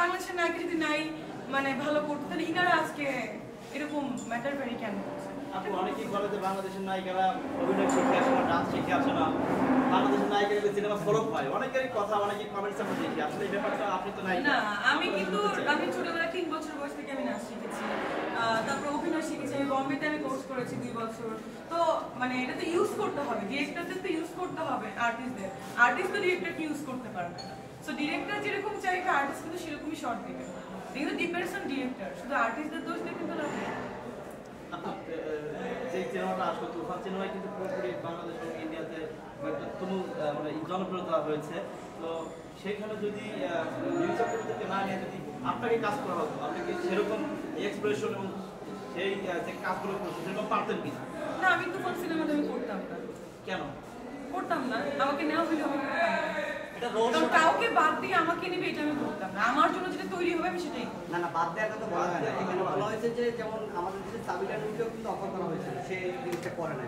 বাংলাদেশের নায়িকা যদি নাই মানে ভালো করতো তাহলে ইনারা আজকে এরকম ম্যাটার ভেরি কেন করছে? আপু অনেকেই বলে যে বাংলাদেশের নায়িকারা অভিনয় শিখে আসে না, ডান্স শিখে আসে না, বাংলাদেশের নায়িকারা সিনেমা ফ্লপ হয়, অনেকেরই কথা, অনেকেই কমেন্টস আমরা দেখি। আসলে এই ব্যাপারটা আপনি তো নায়িকা না, আমি ছোটবেলায় 3 বছর বয়স থেকে আমি নাচ শিখেছি, তারপর অভিনয় শিখেছি, আমি বম্বেতে আমি কোর্স করেছি 2 বছর। তো মানে এটা তো ইউজ করতে হবে, ডিরেক্টরদের তো ইউজ করতে হবে, আর্টিস্ট তো ডিরেক্টরকে ইউজ করতে পারবে না। সো ডিরেক্টর যেরকম চাইবে আর্টিস্ট কিন্তু সেরকমই শর্ট দেবে, কিন্তু ডিপেন্ডস অন ডিরেক্টর, শুধু আর্টিস্টদের দোষ দিয়ে কিন্তু লাভ নেই। যে সিনেমাটা আসলে তুফান সিনেমায় কিন্তু পুরোপুরি বাংলাদেশ এবং ইন্ডিয়াতে তুমুল মানে জনপ্রিয়তা হয়েছে। তো সেখানে যদি নিউজ চক্রবর্তীকে না নিয়ে যদি আপনাকে কাজ করা হতো, আপনি কি সেরকম এক্সপ্রেশন এবং সেই যে কাজগুলো করছেন সেরকম পারতেন কি? না, আমি তুফান সিনেমাটা আমি করতাম না। কেন করতাম না? আমাকে নেওয়া হইলে আমি করতাম না, কাউকে বাদ দিয়ে আমাকে নেবে এটা আমি করতাম না। আমার জন্য যেটা তৈরি হবে আমি সেটাই করব। না না, বাদ দেওয়ার কথা বলা হয় না। এখানে বলা হয়েছে যে যেমন আমাদের দেশে সাবিনা নূরকেও কিন্তু অফার করা হয়েছে, সে জিনিসটা করে না।